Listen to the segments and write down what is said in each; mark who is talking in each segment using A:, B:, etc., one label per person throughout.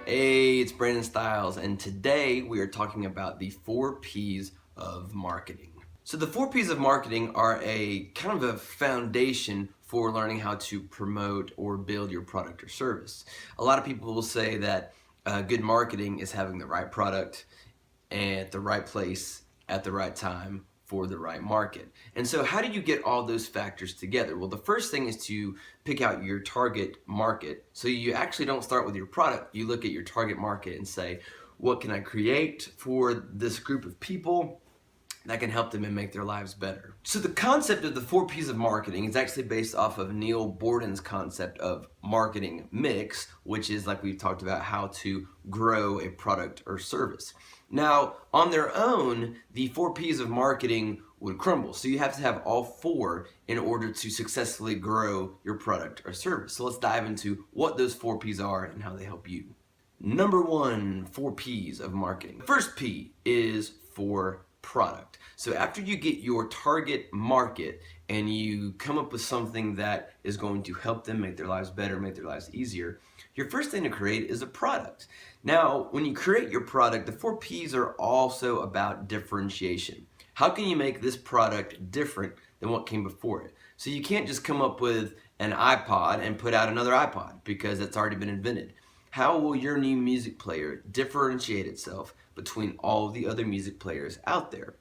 A: Hey, it's Brandon Stiles, and today we are talking about the 4 P's of marketing. So, the 4 P's of marketing are a kind of a foundation for learning how to promote or build your product or service. A lot of people will say that good marketing is having the right product at the right place at the right time for the right market. And so, how do you get all those factors together? Well, the first thing is to pick out your target market. So, you actually don't start with your product, you look at your target market and say, what can I create for this group of people that can help them and make their lives better? So the concept of the 4 P's of marketing is actually based off of Neil Borden's concept of marketing mix, which is, like we've talked about, how to grow a product or service. Now, on their own, the 4 P's of marketing would crumble. So you have to have all four in order to successfully grow your product or service. So let's dive into what those 4 P's are and how they help you. Number one, 4 P's of marketing. The first P is for product. So after you get your target market and you come up with something that is going to help them make their lives better, make their lives easier, your first thing to create is a product. Now, when you create your product, the 4 P's are also about differentiation. How can you make this product different than what came before it? So you can't just come up with an iPod and put out another iPod because it's already been invented. How will your new music player differentiate itself between all of the other music players out there?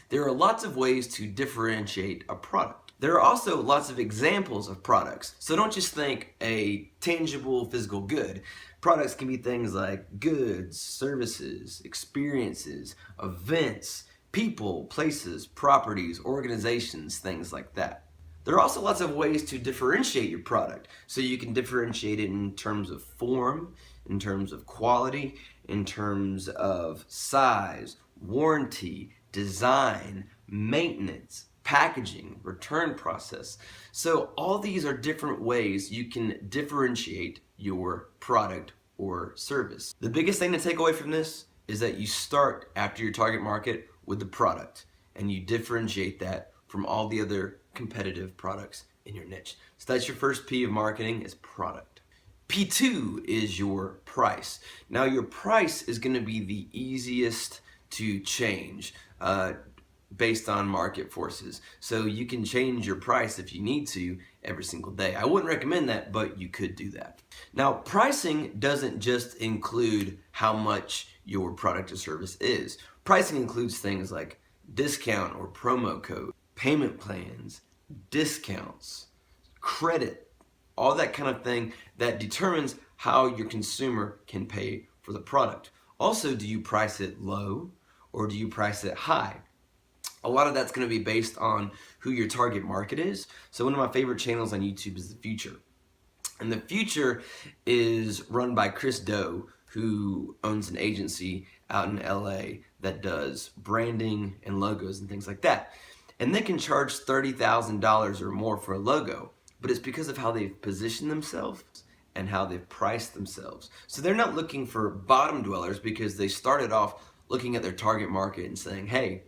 A: There are lots of ways to differentiate a product. There are also lots of examples of products. So don't just think a tangible physical good. Products can be things like goods, services, experiences, events, people, places, properties, organizations, things like that. There are also lots of ways to differentiate your product. So you can differentiate it in terms of form, in terms of quality, in terms of size, warranty, design, maintenance, packaging, return process. So all these are different ways you can differentiate your product or service. The biggest thing to take away from this is that you start after your target market with the product and you differentiate that from all the other competitive products in your niche. So that's your first P of marketing, is product. P2 is your price. Now your price is going to be the easiest to change based on market forces. So you can change your price if you need to every single day. I wouldn't recommend that, but you could do that. Now, pricing doesn't just include how much your product or service is. Pricing includes things like discount or promo code, payment plans, discounts, credit, all that kind of thing that determines how your consumer can pay for the product. Also, do you price it low or do you price it high? A lot of that's going to be based on who your target market is. So one of my favorite channels on YouTube is The Future. And The Future is run by Chris Do, who owns an agency out in LA that does branding and logos and things like that. And they can charge $30,000 or more for a logo, but it's because of how they've positioned themselves and how they've priced themselves. So they're not looking for bottom dwellers because they started off looking at their target market and saying, hey,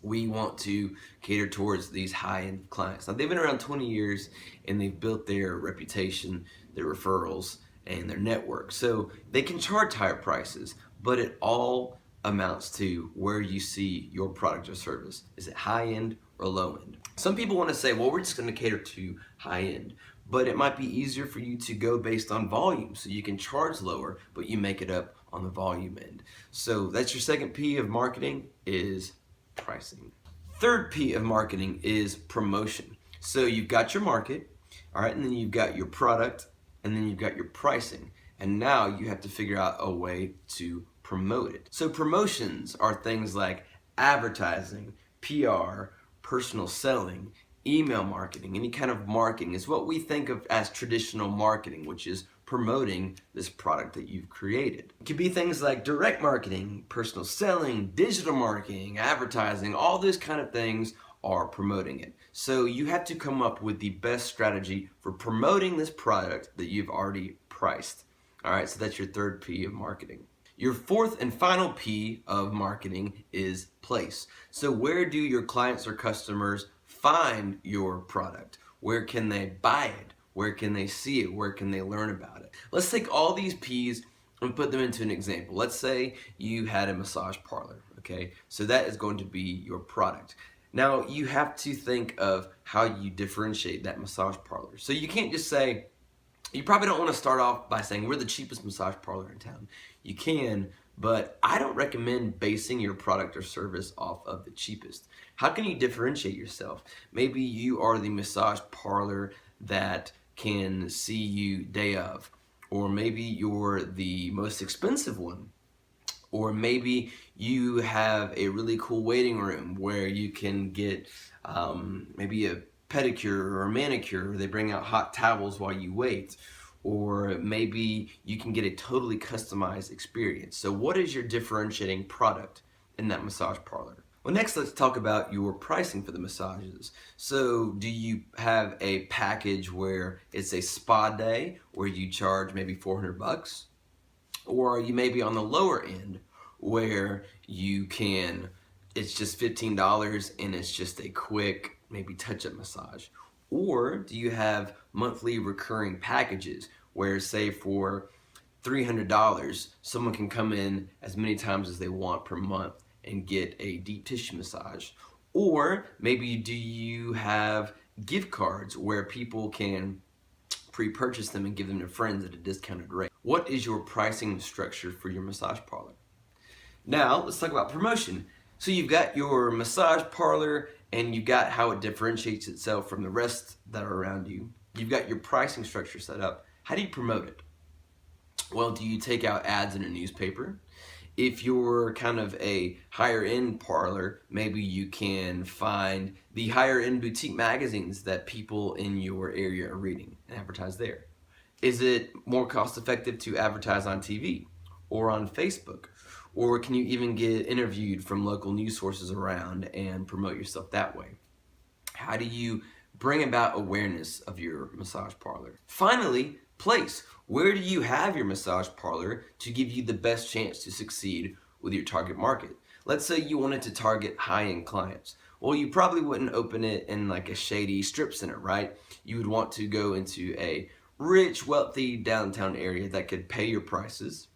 A: we want to cater towards these high-end clients. Now, they've been around 20 years and they've built their reputation, their referrals, and their network. So they can charge higher prices, but it all amounts to where you see your product or service. Is it high-end or low-end? Some people want to say, well, we're just going to cater to high-end, but it might be easier for you to go based on volume. So you can charge lower, but you make it up on the volume end. So that's your second P of marketing, is pricing. Third P of marketing is promotion. So you've got your market, all right, and then you've got your product, and then you've got your pricing. And now you have to figure out a way to promote it. So promotions are things like advertising, PR, personal selling, email marketing. Any kind of marketing is what we think of as traditional marketing, which is promoting this product that you've created. It could be things like direct marketing, personal selling, digital marketing, advertising. All those kind of things are promoting it. So you have to come up with the best strategy for promoting this product that you've already priced. All right, so that's your third P of marketing. Your fourth and final P of marketing is place. So where do your clients or customers find your product? Where can they buy it? Where can they see it? Where can they learn about it? Let's take all these P's I'm gonna put them into an example. Let's say you had a massage parlor, okay? So that is going to be your product. Now you have to think of how you differentiate that massage parlor. So you can't just say, you probably don't want to start off by saying we're the cheapest massage parlor in town. You can, but I don't recommend basing your product or service off of the cheapest. How can you differentiate yourself? Maybe you are the massage parlor that can see you day of, or maybe you're the most expensive one, or maybe you have a really cool waiting room where you can get maybe a pedicure or a manicure, or they bring out hot towels while you wait, or maybe you can get a totally customized experience. So what is your differentiating product in that massage parlor? Well, next let's talk about your pricing for the massages. So do you have a package where it's a spa day where you charge maybe $400? Or are you maybe on the lower end where it's just $15 and it's just a quick maybe touch-up massage? Or do you have monthly recurring packages where, say, for $300 someone can come in as many times as they want per month and get a deep tissue massage? Or maybe do you have gift cards where people can pre-purchase them and give them to friends at a discounted rate? What is your pricing structure for your massage parlor? Now let's talk about promotion. So you've got your massage parlor and you've got how it differentiates itself from the rest that are around you. You've got your pricing structure set up. How do you promote it? Well, do you take out ads in a newspaper? If you're kind of a higher end parlor, maybe you can find the higher end boutique magazines that people in your area are reading and advertise there. Is it more cost effective to advertise on TV or on Facebook? Or can you even get interviewed from local news sources around and promote yourself that way? How do you bring about awareness of your massage parlor? Finally, place. Where do you have your massage parlor to give you the best chance to succeed with your target market? Let's say you wanted to target high-end clients. Well, you probably wouldn't open it in like a shady strip center, right? You would want to go into a rich, wealthy downtown area that could pay your prices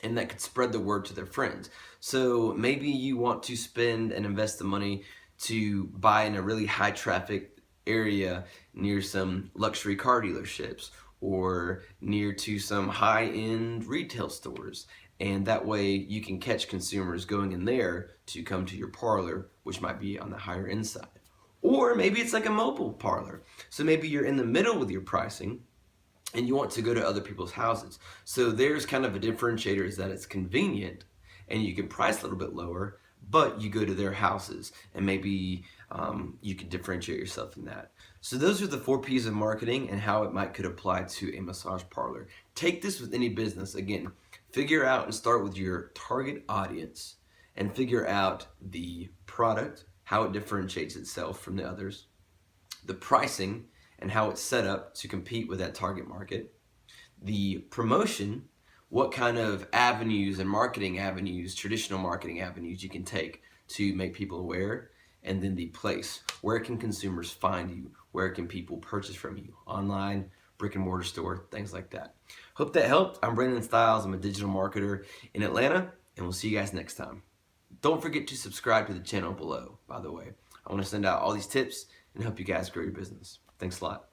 A: and that could spread the word to their friends. So maybe you want to spend and invest the money to buy in a really high traffic area near some luxury car dealerships or near to some high-end retail stores. And that way you can catch consumers going in there to come to your parlor, which might be on the higher end side. Or maybe it's like a mobile parlor. So maybe you're in the middle with your pricing and you want to go to other people's houses. So there's kind of a differentiator, is that it's convenient and you can price a little bit lower, but you go to their houses and maybe you can differentiate yourself in that. So those are the 4 P's of marketing and how it could apply to a massage parlor. Take this with any business. Again, figure out and start with your target audience and figure out the product, how it differentiates itself from the others, the pricing and how it's set up to compete with that target market, the promotion, what kind of avenues and marketing avenues, traditional marketing avenues you can take to make people aware, and then the place. Where can consumers find you? Where can people purchase from you? Online, brick and mortar store, things like that. Hope that helped. I'm Brandon Stiles. I'm a digital marketer in Atlanta, and we'll see you guys next time. Don't forget to subscribe to the channel below, by the way. I want to send out all these tips and help you guys grow your business. Thanks a lot.